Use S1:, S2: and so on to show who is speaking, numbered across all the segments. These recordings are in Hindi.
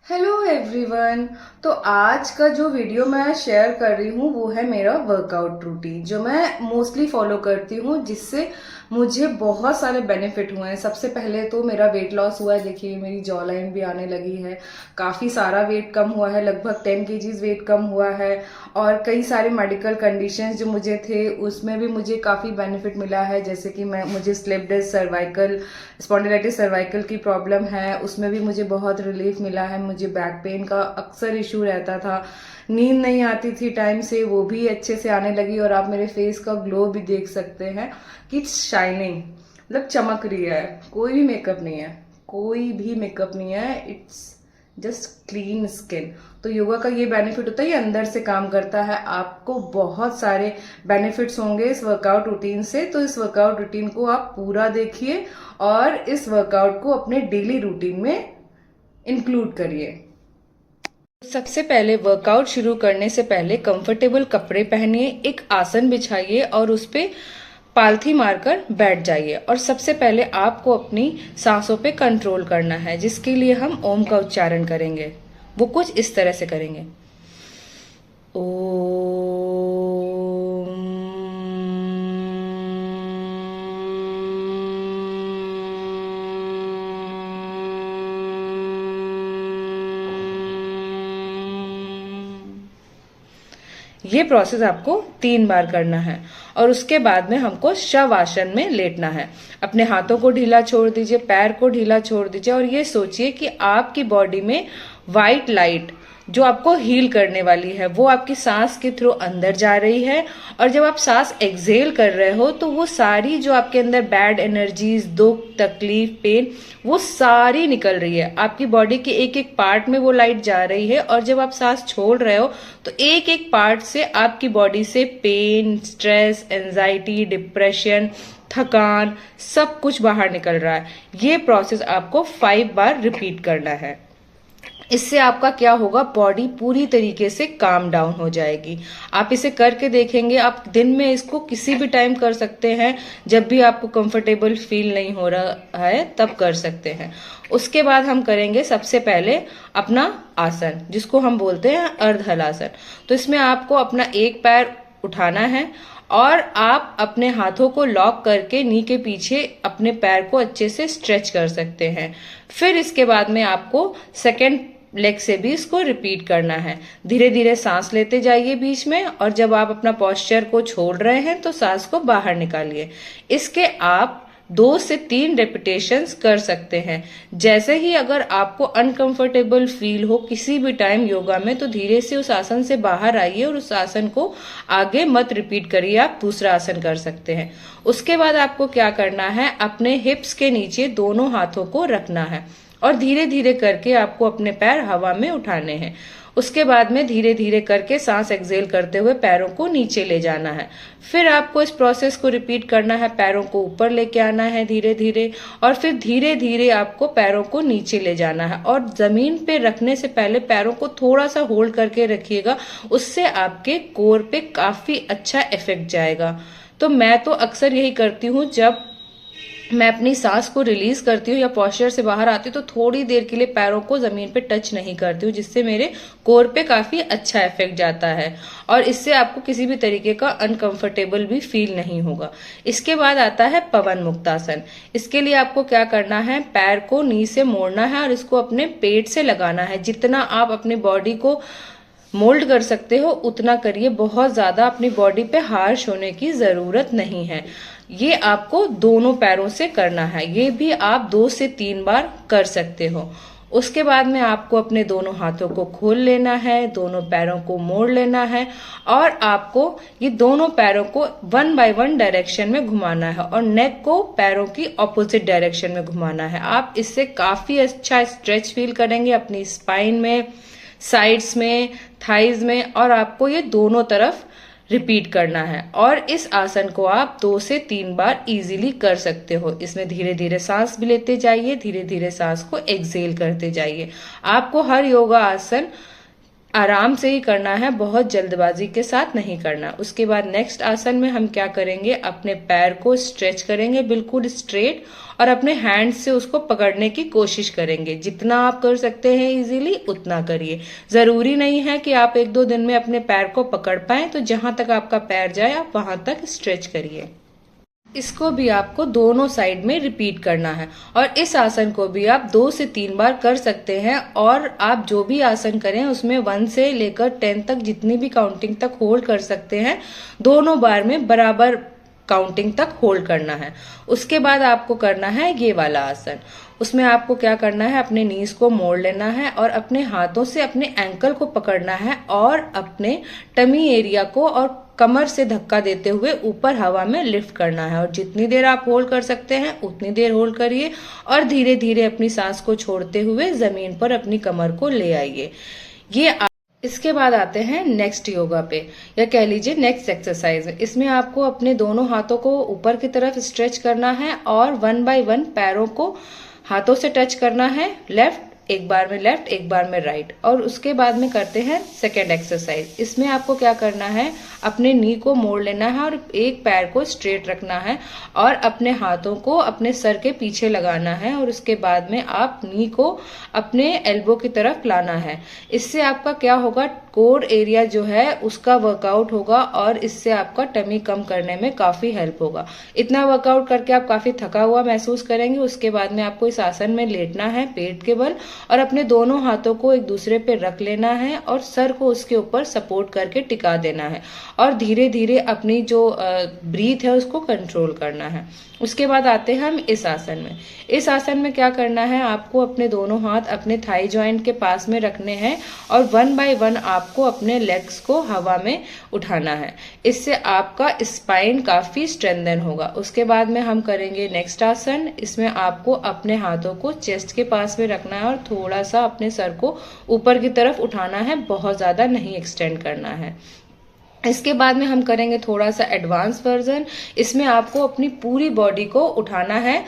S1: Hello everyone. तो आज का जो वीडियो मैं शेयर कर रही हूँ वो है मेरा वर्कआउट रूटीन जो मैं मोस्टली फॉलो करती हूँ, जिससे मुझे बहुत सारे बेनिफिट हुए हैं। सबसे पहले तो मेरा वेट लॉस हुआ है। देखिए मेरी जॉ लाइन भी आने लगी है, काफ़ी सारा वेट कम हुआ है, लगभग 10 केजीज वेट कम हुआ है। और कई सारे मेडिकल कंडीशंस जो मुझे थे उसमें भी मुझे काफ़ी बेनिफिट मिला है, जैसे कि मुझे slip disc cervical spondylitis cervical की प्रॉब्लम है, उसमें भी मुझे बहुत रिलीफ मिला है। मुझे बैक पेन का अक्सर इशू रहता था, नींद नहीं आती थी टाइम से, वो भी अच्छे से आने लगी। और आप मेरे फेस का ग्लो भी देख सकते हैं कि शाइनिंग, मतलब चमक रही है। कोई भी मेकअप नहीं है, कोई भी मेकअप नहीं है, इट्स जस्ट क्लीन स्किन। तो योगा का ये बेनिफिट होता है, ये अंदर से काम करता है। आपको बहुत सारे बेनिफिट्स होंगे इस वर्कआउट रूटीन से। तो इस वर्कआउट रूटीन को आप पूरा देखिए और इस वर्कआउट को अपने डेली रूटीन में इंक्लूड करिए। सबसे पहले वर्कआउट शुरू करने से पहले कंफर्टेबल कपड़े पहनिए, एक आसन बिछाइए और उस पे पालथी मारकर बैठ जाइए। और सबसे पहले आपको अपनी सांसों पे कंट्रोल करना है, जिसके लिए हम ओम का उच्चारण करेंगे। वो कुछ इस तरह से करेंगे। ये प्रोसेस आपको 3 बार करना है और उसके बाद में हमको शवासन में लेटना है। अपने हाथों को ढीला छोड़ दीजिए, पैर को ढीला छोड़ दीजिए और ये सोचिए कि आपकी बॉडी में व्हाइट लाइट जो आपको हील करने वाली है वो आपकी सांस के थ्रू अंदर जा रही है। और जब आप सांस एक्सहेल कर रहे हो तो वो सारी जो आपके अंदर बैड एनर्जीज, दुख, तकलीफ, पेन, वो सारी निकल रही है। आपकी बॉडी के एक एक पार्ट में वो लाइट जा रही है और जब आप सांस छोड़ रहे हो तो एक एक पार्ट से आपकी बॉडी से पेन, स्ट्रेस, एंजाइटी, डिप्रेशन, थकान, सब कुछ बाहर निकल रहा है। ये प्रोसेस आपको 5 बार रिपीट करना है। इससे आपका क्या होगा, बॉडी पूरी तरीके से काम डाउन हो जाएगी। आप इसे करके देखेंगे, आप दिन में इसको किसी भी टाइम कर सकते हैं, जब भी आपको कंफर्टेबल फील नहीं हो रहा है तब कर सकते हैं। उसके बाद हम करेंगे सबसे पहले अपना आसन, जिसको हम बोलते हैं अर्ध हलासन। तो इसमें आपको अपना एक पैर उठाना है और आप अपने हाथों को लॉक करके नी के पीछे अपने पैर को अच्छे से स्ट्रेच कर सकते हैं। फिर इसके बाद में आपको सेकेंड लेग से भी इसको रिपीट करना है। धीरे धीरे सांस लेते जाइए बीच में, और जब आप अपना पोस्चर को छोड़ रहे हैं तो सांस को बाहर निकालिए। इसके आप 2 से 3 रेपिटेशंस कर सकते हैं। जैसे ही अगर आपको अनकंफर्टेबल फील हो किसी भी टाइम योगा में, तो धीरे से उस आसन से बाहर आइए और उस आसन को आगे मत रिपीट करिए, आप दूसरा आसन कर सकते हैं। उसके बाद आपको क्या करना है, अपने हिप्स के नीचे दोनों हाथों को रखना है और धीरे धीरे करके आपको अपने पैर हवा में उठाने हैं। उसके बाद में धीरे धीरे करके सांस एक्सहेल करते हुए पैरों को नीचे ले जाना है। फिर आपको इस प्रोसेस को रिपीट करना है, पैरों को ऊपर लेके आना है धीरे धीरे, और फिर धीरे धीरे आपको पैरों को नीचे ले जाना है। और जमीन पे रखने से पहले पैरों को थोड़ा सा होल्ड करके रखिएगा, उससे आपके कोर पे काफी अच्छा इफेक्ट जाएगा। तो मैं तो अक्सर यही करती हूँ, जब मैं अपनी सांस को रिलीज करती हूँ या पॉस्चर से बाहर आती हूँ तो थोड़ी देर के लिए पैरों को जमीन पे टच नहीं करती हूँ, जिससे मेरे कोर पे काफी अच्छा इफेक्ट जाता है और इससे आपको किसी भी तरीके का अनकंफर्टेबल भी फील नहीं होगा। इसके बाद आता है पवन मुक्तासन। इसके लिए आपको क्या करना है, पैर को नी से मोड़ना है और इसको अपने पेट से लगाना है। जितना आप अपनी बॉडी को मोल्ड कर सकते हो उतना करिए, बहुत ज्यादा अपनी बॉडी पे हार्श होने की जरूरत नहीं है। ये आपको दोनों पैरों से करना है, ये भी आप 2 से 3 बार कर सकते हो। उसके बाद में आपको अपने दोनों हाथों को खोल लेना है, दोनों पैरों को मोड़ लेना है और आपको ये दोनों पैरों को 1 बाय 1 डायरेक्शन में घुमाना है और नेक को पैरों की ऑपोजिट डायरेक्शन में घुमाना है। आप इससे काफी अच्छा स्ट्रेच फील करेंगे अपनी स्पाइन में, साइड्स में, थाइज में, और आपको ये दोनों तरफ रिपीट करना है। और इस आसन को आप 2 से 3 बार इजीली कर सकते हो। इसमें धीरे धीरे सांस भी लेते जाइए, धीरे धीरे सांस को एक्सहेल करते जाइए। आपको हर योगा आसन आराम से ही करना है, बहुत जल्दबाजी के साथ नहीं करना। उसके बाद नेक्स्ट आसन में हम क्या करेंगे, अपने पैर को स्ट्रेच करेंगे बिल्कुल स्ट्रेट और अपने हैंड से उसको पकड़ने की कोशिश करेंगे। जितना आप कर सकते हैं इजीली उतना करिए। जरूरी नहीं है कि आप 1-2 दिन में अपने पैर को पकड़ पाए, तो जहां तक आपका पैर जाए आप वहां तक स्ट्रेच करिए। इसको भी आपको दोनों साइड में रिपीट करना है और इस आसन को भी आप 2 से 3 बार कर सकते हैं। और आप जो भी आसन करें उसमें 1 से लेकर 10 तक जितनी भी काउंटिंग तक होल्ड कर सकते हैं, दोनों बार में बराबर काउंटिंग तक होल्ड करना है। उसके बाद आपको करना है ये वाला आसन। उसमें आपको क्या करना है, अपने नीज को मोड़ लेना है और अपने हाथों से अपने एंकल को पकड़ना है और अपने टमी एरिया को और कमर से धक्का देते हुए ऊपर हवा में लिफ्ट करना है। और जितनी देर आप होल्ड कर सकते हैं उतनी देर होल्ड करिए और धीरे धीरे अपनी सांस को छोड़ते हुए जमीन पर अपनी कमर को ले आइए। इसके बाद आते हैं नेक्स्ट योगा पे, या कह लीजिए नेक्स्ट एक्सरसाइज में। इसमें आपको अपने दोनों हाथों को ऊपर की तरफ स्ट्रेच करना है और 1 बाय 1 पैरों को हाथों से टच करना है। लेफ्ट एक बार में लेफ्ट, एक बार में राइट। और उसके बाद में करते हैं सेकेंड एक्सरसाइज। इसमें आपको क्या करना है, अपने नी को मोड़ लेना है और एक पैर को स्ट्रेट रखना है और अपने हाथों को अपने सर के पीछे लगाना है और उसके बाद में आप नी को अपने एल्बो की तरफ लाना है। इससे आपका क्या होगा, कोर एरिया जो है उसका वर्कआउट होगा और इससे आपका टमी कम करने में काफी हेल्प होगा। इतना वर्कआउट करके आप काफी थका हुआ महसूस करेंगे। उसके बाद में आपको इस आसन में लेटना है पेट के बल और अपने दोनों हाथों को एक दूसरे पे रख लेना है और सर को उसके ऊपर सपोर्ट करके टिका देना है और धीरे धीरे अपनी जो ब्रीथ है उसको कंट्रोल करना है। उसके बाद आते हैं हम इस आसन में। इस आसन में क्या करना है, आपको अपने दोनों हाथ अपने थाई जॉइंट के पास में रखने हैं और 1 बाय 1 आपको अपने लेग्स को हवा में उठाना है। इससे आपका स्पाइन काफी स्ट्रेंथन होगा। उसके बाद में हम करेंगे नेक्स्ट आसन। इसमें आपको अपने हाथों को चेस्ट के पास में रखना है और थोड़ा सा अपने सर को ऊपर की तरफ उठाना है, बहुत ज्यादा नहीं एक्सटेंड करना है। इसके बाद में हम करेंगे थोड़ा सा एडवांस वर्जन। इसमें आपको अपनी पूरी बॉडी को उठाना है।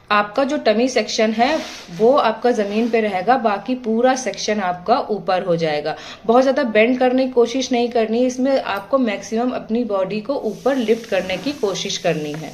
S1: आपका जो टमी सेक्शन है वो आपका जमीन पे रहेगा, बाकी पूरा सेक्शन आपका ऊपर हो जाएगा। बहुत ज्यादा बेंड करने की कोशिश नहीं करनी, इसमें आपको मैक्सिमम अपनी बॉडी को ऊपर लिफ्ट करने की कोशिश करनी है।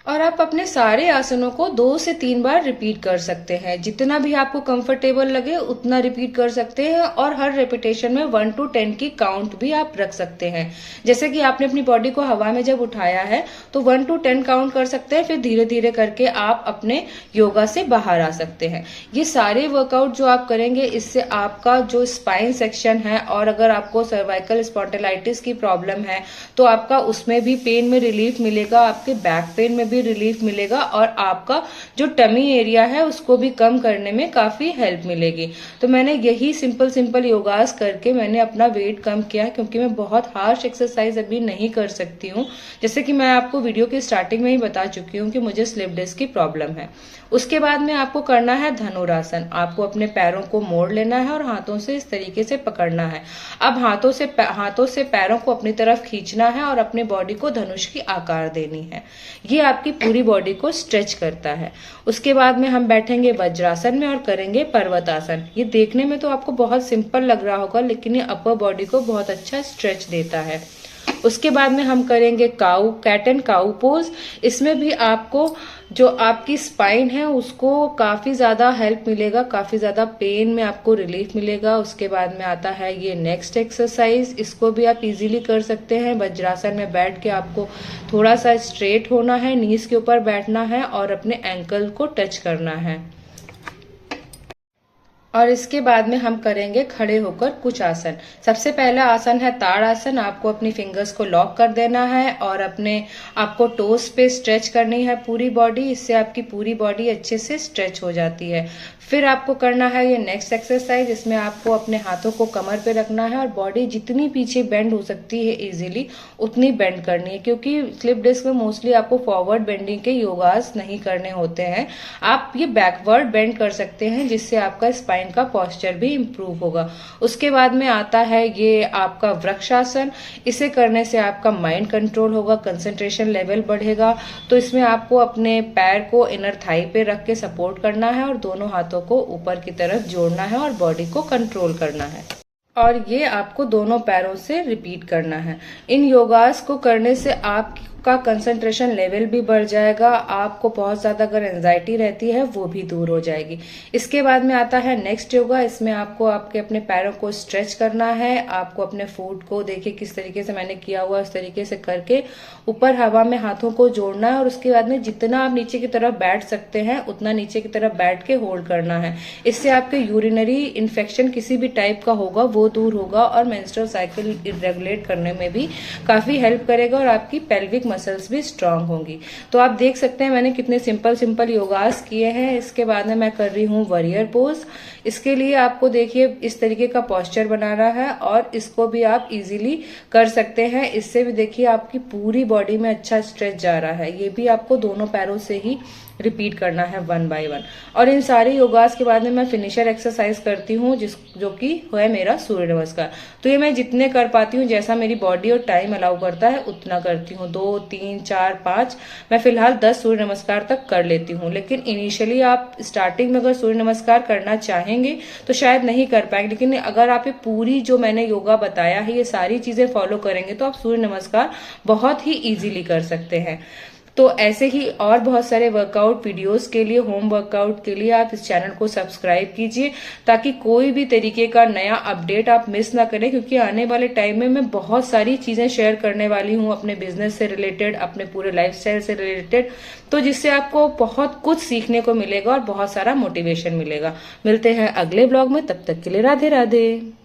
S1: और आप अपने सारे आसनों को 2 से 3 बार रिपीट कर सकते हैं। जितना भी आपको कंफर्टेबल लगे उतना रिपीट कर सकते हैं और हर रेपिटेशन में 1 to 10 की काउंट भी आप रख सकते हैं। जैसे कि आपने अपनी बॉडी को हवा में जब उठाया है तो 1 to 10 काउंट कर सकते हैं, फिर धीरे धीरे करके आप अपने योगा से बाहर आ सकते हैं। ये सारे वर्कआउट जो आप करेंगे इससे आपका जो स्पाइन सेक्शन है और अगर आपको सर्वाइकल स्पॉन्डिलाइटिस की प्रॉब्लम है तो आपका उसमें भी पेन में रिलीफ मिलेगा, आपके बैक पेन में भी रिलीफ मिलेगा और आपका जो टमी एरिया है उसको भी कम करने में काफी हेल्प मिलेगी। तो मैंने यही सिंपल योगास करके मैंने अपना वेट कम किया, क्योंकि मैं बहुत हार्श एक्सरसाइज अभी नहीं कर सकती हूँ। जैसे कि मैं आपको वीडियो की स्टार्टिंग में ही बता चुकी हूँ कि मुझे स्लिप डिस्क की प्रॉब्लम है। उसके बाद में आपको करना है धनुरासन। आपको अपने पैरों को मोड़ लेना है और हाथों से इस तरीके से पकड़ना है। अब हाथों से पैरों को अपनी तरफ खींचना है और अपने बॉडी को धनुष की आकार देनी है। ये आपकी पूरी बॉडी को स्ट्रेच करता है। उसके बाद में हम बैठेंगे वज्रासन में और करेंगे पर्वतासन। ये देखने में तो आपको बहुत सिंपल लग रहा होगा, लेकिन ये अपर बॉडी को बहुत अच्छा स्ट्रेच देता है। उसके बाद में हम करेंगे कैट एंड काउ पोज। इसमें भी आपको जो आपकी स्पाइन है उसको काफी ज्यादा हेल्प मिलेगा, काफी ज्यादा पेन में आपको रिलीफ मिलेगा। उसके बाद में आता है ये नेक्स्ट एक्सरसाइज। इसको भी आप इजीली कर सकते हैं। वज्रासन में बैठ के आपको थोड़ा सा स्ट्रेट होना है, नीज के ऊपर बैठना है और अपने एंकल को टच करना है। और इसके बाद में हम करेंगे खड़े होकर कुछ आसन। सबसे पहला आसन है ताड़ आसन। आपको अपनी फिंगर्स को लॉक कर देना है और आपको टोस पे स्ट्रेच करनी है पूरी बॉडी। इससे आपकी पूरी बॉडी अच्छे से स्ट्रेच हो जाती है। फिर आपको करना है ये नेक्स्ट एक्सरसाइज। इसमें आपको अपने हाथों को कमर पे रखना है और बॉडी जितनी पीछे बेंड हो सकती है इजीली उतनी बेंड करनी है, क्योंकि स्लिप डिस्क में मोस्टली आपको फॉरवर्ड बेंडिंग के योगास नहीं करने होते हैं। आप ये बैकवर्ड बेंड कर सकते हैं जिससे आपका स्पाइन स्पाइन का पॉस्चर भी इम्प्रूव होगा। उसके बाद में आता है ये आपका वृक्षासन। इसे करने से आपका माइंड कंट्रोल होगा, कंसंट्रेशन लेवल बढ़ेगा। तो इसमें आपको अपने पैर को इनर थाई पे रख के सपोर्ट करना है और दोनों हाथों को ऊपर की तरफ जोड़ना है और बॉडी को कंट्रोल करना है, और ये आपको दोनों पैरों से रिपीट करना है। इन योगास को करने से आपका कंसंट्रेशन लेवल भी बढ़ जाएगा, आपको बहुत ज्यादा अगर एंजाइटी रहती है वो भी दूर हो जाएगी। इसके बाद में आता है नेक्स्ट योगा। इसमें आपको आपके अपने पैरों को स्ट्रेच करना है। आपको अपने फुट को देखिए किस तरीके से मैंने किया हुआ, उस तरीके से करके ऊपर हवा में हाथों को जोड़ना है और उसके बाद में जितना आप नीचे की तरफ बैठ सकते हैं उतना नीचे की तरफ बैठ के होल्ड करना है। इससे आपके यूरिनरी इन्फेक्शन किसी भी टाइप का होगा वो दूर होगा और मेंस्ट्रुअल साइकिल रेगुलेट करने में भी काफी हेल्प करेगा और आपकी पेल्विक मसल्स भी स्ट्रांग होंगी। तो आप देख सकते हैं मैंने कितने सिंपल सिंपल योगास किए हैं। इसके बाद में मैं कर रही हूँ वॉरियर पोज। इसके लिए आपको देखिए इस तरीके का पोस्चर बनाना है और इसको भी आप इजीली कर सकते हैं। इससे भी देखिए आपकी पूरी बॉडी में अच्छा स्ट्रेच जा रहा है। ये भी आपको दोनों पैरों से ही रिपीट करना है 1 बाय 1। और इन सारे योगास के बाद में मैं फिनिशर एक्सरसाइज करती हूँ जो कि है मेरा सूर्य नमस्कार। तो ये मैं जितने कर पाती हूँ, जैसा मेरी बॉडी और टाइम अलाउ करता है उतना करती हूँ। 2, 3, 4, 5, मैं फिलहाल 10 सूर्य नमस्कार तक कर लेती हूँ। लेकिन इनिशियली आप स्टार्टिंग में अगर सूर्य नमस्कार करना चाहेंगे तो शायद नहीं कर पाएंगे, लेकिन अगर आप ये पूरी जो मैंने योगा बताया है ये सारी चीजें फॉलो करेंगे तो आप सूर्य नमस्कार बहुत ही इजीली कर सकते हैं। तो ऐसे ही और बहुत सारे वर्कआउट वीडियोस के लिए, होम वर्कआउट के लिए आप इस चैनल को सब्सक्राइब कीजिए ताकि कोई भी तरीके का नया अपडेट आप मिस ना करें, क्योंकि आने वाले टाइम में मैं बहुत सारी चीजें शेयर करने वाली हूँ अपने बिजनेस से रिलेटेड, अपने पूरे लाइफस्टाइल से रिलेटेड, तो जिससे आपको बहुत कुछ सीखने को मिलेगा और बहुत सारा मोटिवेशन मिलेगा। मिलते हैं अगले ब्लॉग में, तब तक के लिए राधे राधे।